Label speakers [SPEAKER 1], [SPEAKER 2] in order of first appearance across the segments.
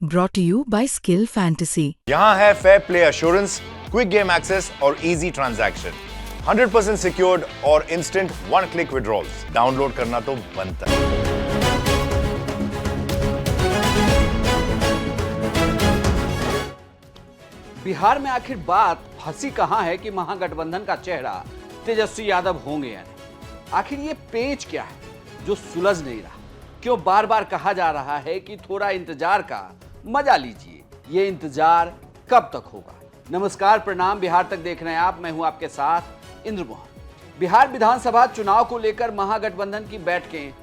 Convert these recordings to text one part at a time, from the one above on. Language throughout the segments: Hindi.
[SPEAKER 1] Brought to you by Skill Fantasy.
[SPEAKER 2] यहाँ है fair play assurance, quick game access और इजी ट्रांजैक्शन, 100% सिक्योर्ड और instant one click withdrawals. Download करना तो बनता है।
[SPEAKER 3] बिहार में आखिर बात फंसी कहां है कि महागठबंधन का चेहरा तेजस्वी यादव होंगे या नहीं? आखिर ये पेच क्या है जो सुलझ नहीं रहा? क्यों बार बार कहा जा रहा है कि थोड़ा इंतजार का मजा लीजिए? ये इंतजार कब तक होगा? नमस्कार, प्रणाम, बिहार तक देख रहे हैं आप। मैं हूं आपके साथ इंद्र मोहन। बिहार विधानसभा चुनाव को लेकर महागठबंधन की बैठकें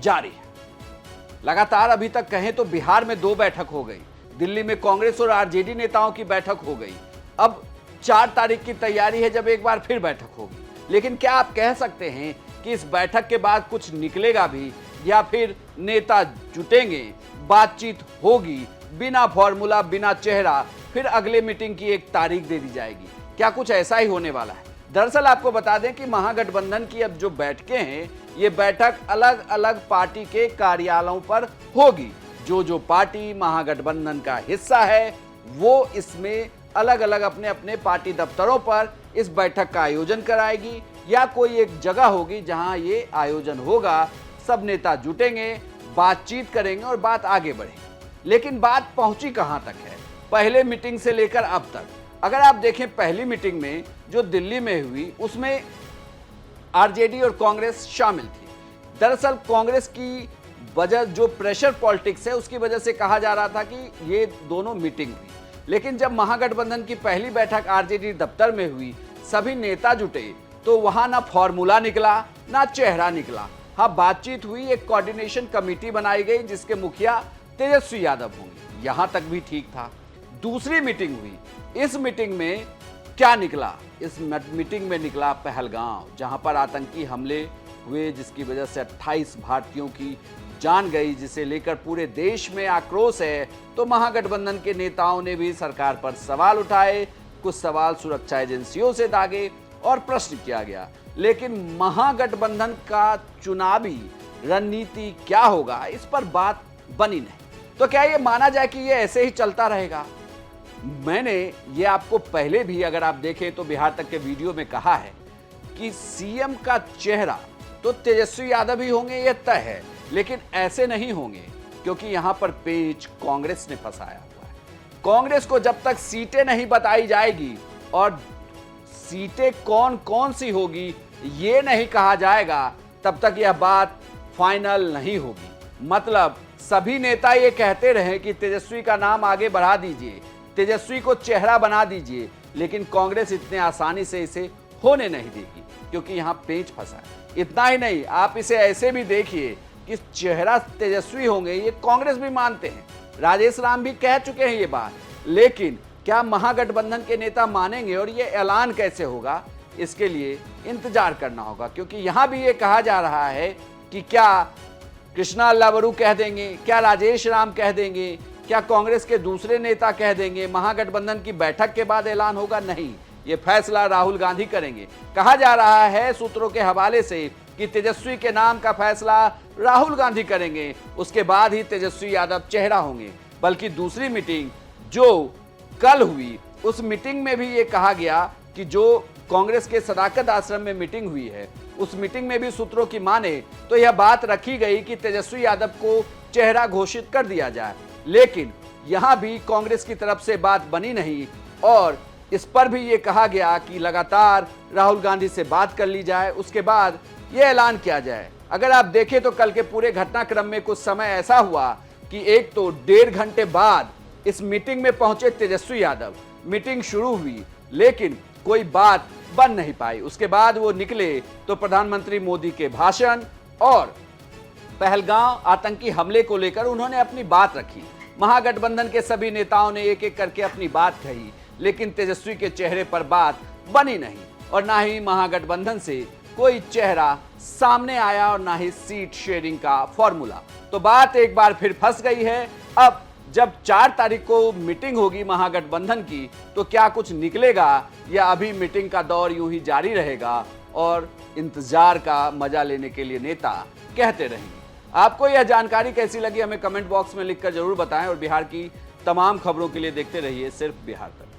[SPEAKER 3] जारी है। लगातार अभी तक कहें तो बिहार में 2 बैठक हो गई। दिल्ली में कांग्रेस और आरजेडी नेताओं की बैठक हो गई। अब 4 तारीख की तैयारी है जब एक बार फिर बैठक होगी। लेकिन क्या आप कह सकते हैं कि इस बैठक के बाद कुछ निकलेगा भी, या फिर नेता जुटेंगे, बातचीत होगी, बिना फॉर्मूला, बिना चेहरा, फिर अगले मीटिंग की एक तारीख दे दी जाएगी? क्या कुछ ऐसा ही होने वाला है? दरअसल आपको बता दें कि महागठबंधन की अब जो बैठकें हैं, ये बैठक अलग अलग पार्टी के कार्यालयों पर होगी। जो पार्टी महागठबंधन का हिस्सा है वो इसमें अलग अलग अपने अपने पार्टी दफ्तरों पर इस बैठक का आयोजन कराएगी, या कोई एक जगह होगी जहां ये आयोजन होगा। सब नेता जुटेंगे, बातचीत करेंगे और बात आगे बढ़ेगी। लेकिन बात पहुंची कहां तक है पहले मीटिंग से लेकर अब तक? अगर आप देखें, पहली मीटिंग में जो दिल्ली में हुई उसमें आरजेडी और कांग्रेस शामिल थी। दरअसल कांग्रेस की वजह जो प्रेशर पॉलिटिक्स है उसकी वजह से कहा जा रहा था कि ये दोनों मीटिंग हुई। लेकिन जब महागठबंधन की पहली बैठक आरजेडी दफ्तर में हुई, सभी नेता जुटे, तो वहां ना फॉर्मूला निकला, ना चेहरा निकला। हाँ, बातचीत हुई, एक कोऑर्डिनेशन कमेटी बनाई गई जिसके मुखिया तेजस्वी यादव होंगे। यहां तक भी ठीक था। दूसरी मीटिंग हुई। इस मीटिंग में क्या निकला? इस मीटिंग में निकला पहलगांव, जहां पर आतंकी हमले हुए, जिसकी वजह से 28 भारतीयों की जान गई, जिसे लेकर पूरे देश में आक्रोश है। तो महागठबंधन के नेताओं ने भी सरकार पर सवाल उठाए, कुछ सवाल सुरक्षा एजेंसियों से दागे और प्रश्न किया गया। लेकिन महागठबंधन का चुनावी रणनीति क्या होगा, इस पर बात बनी नहीं। तो क्या ये माना जाए कि ये ऐसे ही चलता रहेगा? मैंने ये आपको पहले भी, अगर आप देखें तो बिहार तक के वीडियो में कहा है कि सीएम का चेहरा तो तेजस्वी यादव ही होंगे, ये तय है। लेकिन ऐसे नहीं होंगे, क्योंकि यहां पर पेच कांग्रेस ने फंसाया हुआ है। कांग्रेस को जब तक सीटें नहीं बताई जाएगी और सीटें कौन कौन सी होगी ये नहीं कहा जाएगा, तब तक यह बात फाइनल नहीं होगी। मतलब सभी नेता ये कहते रहे कि तेजस्वी का नाम आगे बढ़ा दीजिए, तेजस्वी को चेहरा बना दीजिए, लेकिन कांग्रेस इतने आसानी से इसे होने नहीं देगी, क्योंकि यहां पेच फंसा है। इतना ही नहीं, आप इसे ऐसे भी देखिए कि चेहरा तेजस्वी होंगे, ये कांग्रेस भी मानते हैं, राजेश राम भी कह चुके हैं ये बात। लेकिन क्या महागठबंधन के नेता मानेंगे और ये ऐलान कैसे होगा, इसके लिए इंतजार करना होगा। क्योंकि यहां भी ये कहा जा रहा है कि क्या कृष्णा अल्लावरू कह देंगे, क्या राजेश राम कह देंगे, क्या कांग्रेस के दूसरे नेता कह देंगे, महागठबंधन की बैठक के बाद ऐलान होगा? नहीं, ये फैसला राहुल गांधी करेंगे। कहा जा रहा है सूत्रों के हवाले से कि तेजस्वी के नाम का फैसला राहुल गांधी करेंगे, उसके बाद ही तेजस्वी यादव चेहरा होंगे। बल्कि दूसरी मीटिंग जो कल हुई, उस मीटिंग में भी ये कहा गया कि जो कांग्रेस के सदाकत आश्रम में मीटिंग हुई है, उस मीटिंग में भी सूत्रों की माने तो यह बात रखी गई कि तेजस्वी यादव को चेहरा घोषित कर दिया जाए। लेकिन यहां भी कांग्रेस की तरफ से बात बनी नहीं, और इस पर भी ये कहा गया कि लगातार राहुल गांधी से बात कर ली जाए, उसके बाद ये ऐलान किया जाए। अगर आप देखें तो कल के पूरे घटनाक्रम में कुछ समय ऐसा हुआ कि एक तो 1.5 घंटे बाद इस मीटिंग में पहुंचे तेजस्वी यादव, मीटिंग शुरू हुई, लेकिन कोई बात बन नहीं पाई। उसके बाद वो निकले तो प्रधानमंत्री मोदी के भाषण और पहलगांव आतंकी हमले को लेकर उन्होंने अपनी बात रखी। महागठबंधन के सभी नेताओं ने एक एक करके अपनी बात कही, लेकिन तेजस्वी के चेहरे पर बात बनी नहीं, और ना ही महागठबंधन से कोई चेहरा सामने आया और ना ही सीट शेयरिंग का फॉर्मूला। तो बात एक बार फिर फंस गई है। अब जब 4 तारीख को मीटिंग होगी महागठबंधन की, तो क्या कुछ निकलेगा, या अभी मीटिंग का दौर यूं ही जारी रहेगा और इंतजार का मजा लेने के लिए नेता कहते रहेंगे? आपको यह जानकारी कैसी लगी हमें कमेंट बॉक्स में लिखकर जरूर बताएं और बिहार की तमाम खबरों के लिए देखते रहिए सिर्फ बिहार तक।